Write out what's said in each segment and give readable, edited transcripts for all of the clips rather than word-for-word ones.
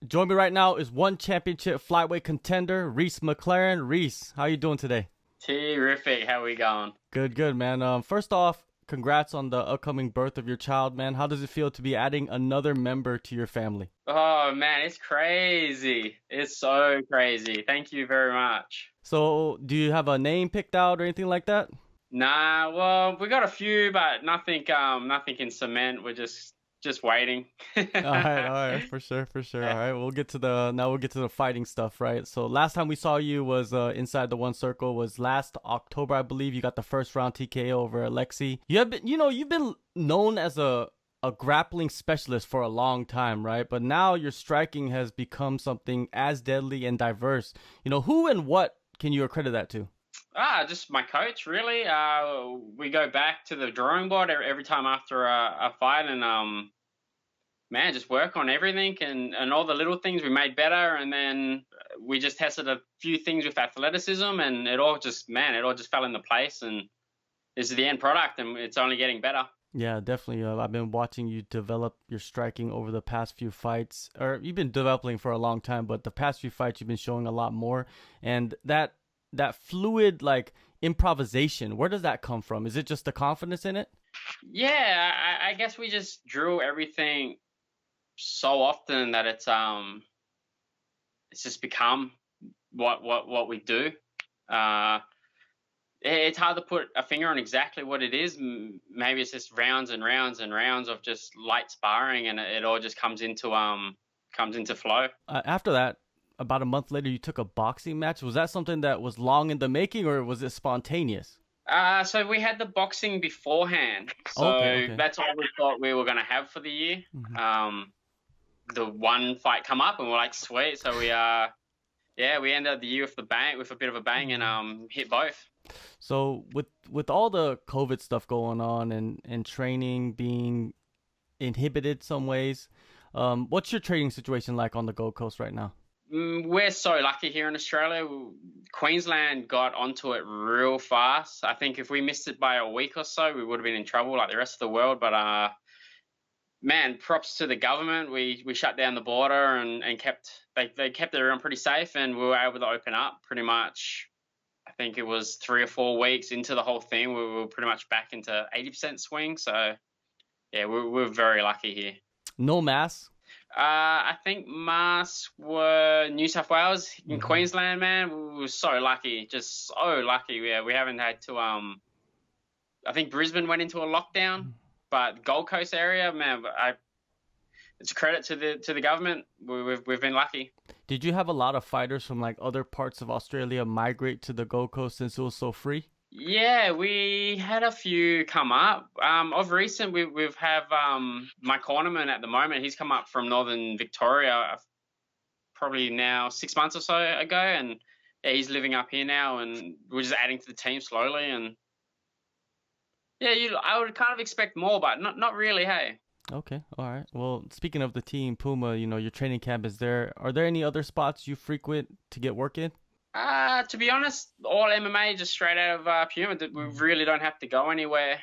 Join me right now is one championship flyweight contender, Reece McLaren. Reece, how you doing today? Terrific. How we going? Good, man. First off, congrats on the upcoming birth of your child, man. How does it feel to be adding another member to your family? Oh man, it's crazy. It's so crazy. Thank you very much. So, do you have a name picked out or anything like that? Nah, well, we got a few, but nothing in cement. We're just waiting. All right, for sure, for sure. All right, we'll get to the fighting stuff, right? So last time we saw you was inside the one circle was last October, I believe. You got the first round TKO over Alexi. You've been known as a grappling specialist for a long time, right? But now your striking has become something as deadly and diverse. Who and what can you accredit that to? Just my coach, really. We go back to the drawing board every time after a fight, and man, just work on everything and all the little things we made better, and then we just tested a few things with athleticism, and it all just fell into place, and this is the end product, and it's only getting better. Yeah, definitely. I've been watching you develop your striking over the past few fights, or you've been developing for a long time, but the past few fights you've been showing a lot more, and that fluid like improvisation, where does that come from? Is it just the confidence in it? Yeah, I guess we just drew everything so often that it's just become what we do. It's hard to put a finger on exactly what it is. Maybe it's just rounds and rounds and rounds of just light sparring, and it all just comes into flow. After that, about a month later, you took a boxing match. Was that something that was long in the making, or was it spontaneous? So we had the boxing beforehand. So Okay. that's all we thought we were going to have for the year. Mm-hmm. The one fight come up, and we're like, sweet. So we ended the year with a bit of a bang, and hit both. So with all the COVID stuff going on and training being inhibited some ways, what's your training situation like on the Gold Coast right now? We're so lucky here in Australia. Queensland got onto it real fast. I think if we missed it by a week or so, we would have been in trouble like the rest of the world. But man, props to the government. We shut down the border and they kept everyone pretty safe, and we were able to open up pretty much. I think it was 3 or 4 weeks into the whole thing. We were pretty much back into 80% swing. So yeah, we're very lucky here. No masks? I think masks were New South Wales. In Queensland, man, we were so lucky, just so lucky. Yeah, we haven't had to. I think Brisbane went into a lockdown, but Gold Coast area, man, it's a credit to the government. We've been lucky. Did you have a lot of fighters from like other parts of Australia migrate to the Gold Coast since it was so free? Yeah, we had a few come up. Of recent, we've have my cornerman at the moment. He's come up from Northern Victoria, probably now 6 months or so ago, and yeah, he's living up here now, and we're just adding to the team slowly. And yeah, I would kind of expect more, but not really. Hey. Okay, all right. Well, speaking of the team, Puma, your training camp is there. Are there any other spots you frequent to get work in? To be honest, all MMA just straight out of Puma. We really don't have to go anywhere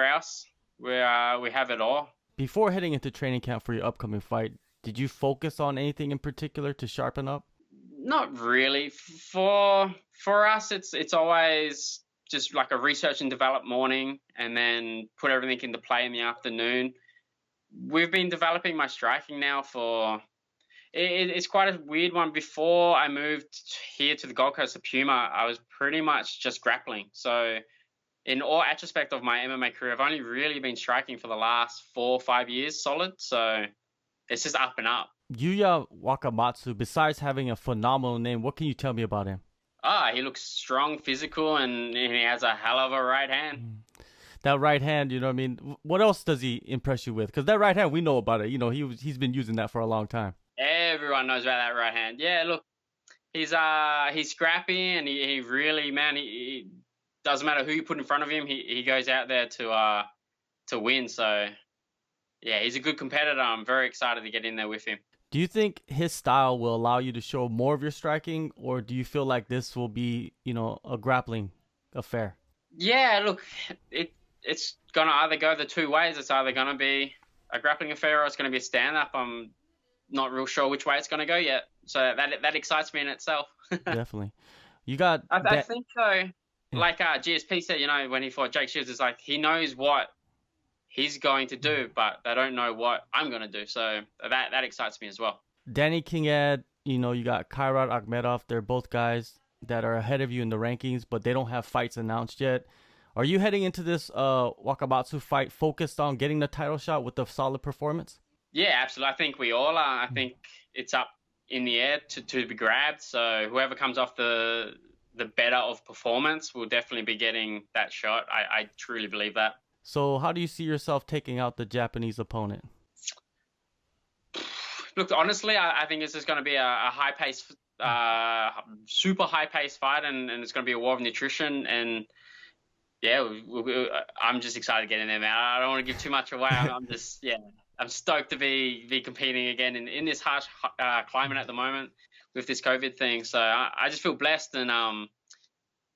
else. We have it all. Before heading into training camp for your upcoming fight, did you focus on anything in particular to sharpen up? Not really. For us, it's always just like a research and develop morning, and then put everything into play in the afternoon. We've been developing my striking now for. It's quite a weird one. Before I moved here to the Gold Coast of Puma, I was pretty much just grappling. So in all retrospect of my MMA career, I've only really been striking for the last 4 or 5 years solid. So it's just up and up. Yuya Wakamatsu, besides having a phenomenal name, what can you tell me about him? He looks strong, physical, and he has a hell of a right hand. That right hand, what I mean? What else does he impress you with? Because that right hand, we know about it. He's been using that for a long time. Everyone knows about that right hand. Yeah, look, he's scrappy, and he really, man, he doesn't matter who you put in front of him, he goes out there to win. So yeah, he's a good competitor. I'm very excited to get in there with him. Do you think his style will allow you to show more of your striking, or do you feel like this will be, a grappling affair? Yeah, look, it's gonna either go the two ways. It's either gonna be a grappling affair or it's gonna be a stand-up. not real sure which way it's going to go yet. So that excites me in itself. Definitely. You got I think so. Yeah. Like GSP said, when he fought Jake Shields, it's like he knows what he's going to do, but they don't know what I'm going to do. So that excites me as well. Danny Kingad, you got Kairat Akhmedov. They're both guys that are ahead of you in the rankings, but they don't have fights announced yet. Are you heading into this Wakamatsu fight focused on getting the title shot with a solid performance? Yeah, absolutely. I think we all are. I think it's up in the air to be grabbed. So whoever comes off the better of performance will definitely be getting that shot. I truly believe that. So how do you see yourself taking out the Japanese opponent? Look, honestly, I think this is going to be a high-paced, super high-paced fight, and it's going to be a war of nutrition. And yeah, I'm just excited to get in there, man. I don't want to give too much away. I'm stoked to be competing again in this harsh climate at the moment with this COVID thing. So I just feel blessed, and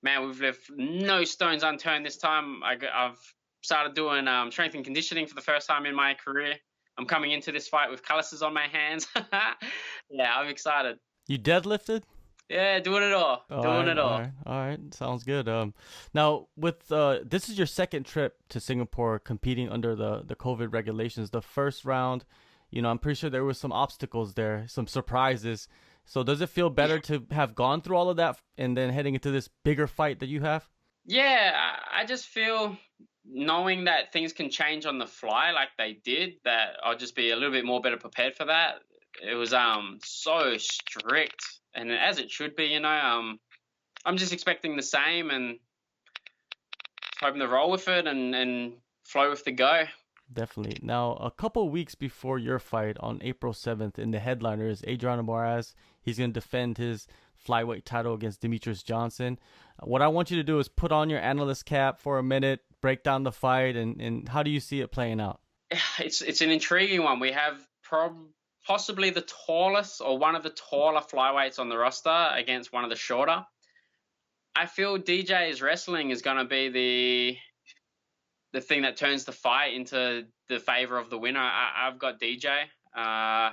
man, we've left no stones unturned this time. I've started doing strength and conditioning for the first time in my career. I'm coming into this fight with calluses on my hands. Yeah, I'm excited. You deadlifted? Yeah, doing it all. All right. Sounds good. Now with this is your second trip to Singapore competing under the COVID regulations. The first round, I'm pretty sure there were some obstacles there, some surprises. So does it feel better to have gone through all of that and then heading into this bigger fight that you have? Yeah, I just feel knowing that things can change on the fly like they did, that I'll just be a little bit more better prepared for that. It was so strict, and as it should be, I'm just expecting the same and hoping to roll with it and flow with the go. Definitely. Now, a couple weeks before your fight on April 7th in the headliners, Adriano Moraes, he's going to defend his flyweight title against Demetrious Johnson. What I want you to do is put on your analyst cap for a minute, break down the fight, and how do you see it playing out? It's an intriguing one. We have possibly the tallest or one of the taller flyweights on the roster against one of the shorter. I feel DJ's wrestling is going to be the thing that turns the fight into the favor of the winner. I've got DJ. I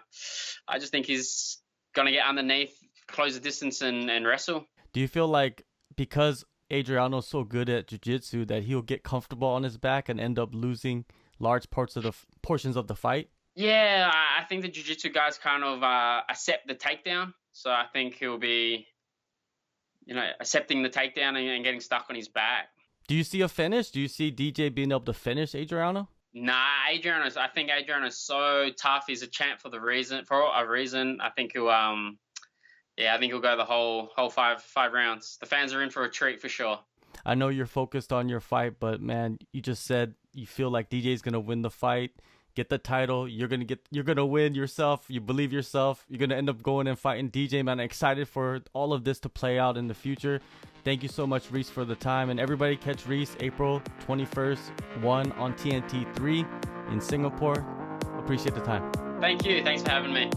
just think he's going to get underneath, close the distance, and wrestle. Do you feel like because Adriano's so good at jiu-jitsu that he'll get comfortable on his back and end up losing large portions of the fight? Yeah, I think the jiu-jitsu guys kind of accept the takedown. So I think he'll be, accepting the takedown and getting stuck on his back. Do you see a finish? Do you see DJ being able to finish Adriano? Nah, I think Adriano's so tough. He's a champ for a reason. I think he'll I think he'll go the whole five rounds. The fans are in for a treat for sure. I know you're focused on your fight, but man, you just said you feel like DJ's gonna win the fight, get the title. You're gonna win yourself. You believe yourself. You're gonna end up going and fighting DJ. Man, I'm excited for all of this to play out in the future. Thank you so much, Reece, for the time, and everybody catch Reece April 21st, 1 on TNT 3 in Singapore. Appreciate the time. Thank you. Thanks for having me.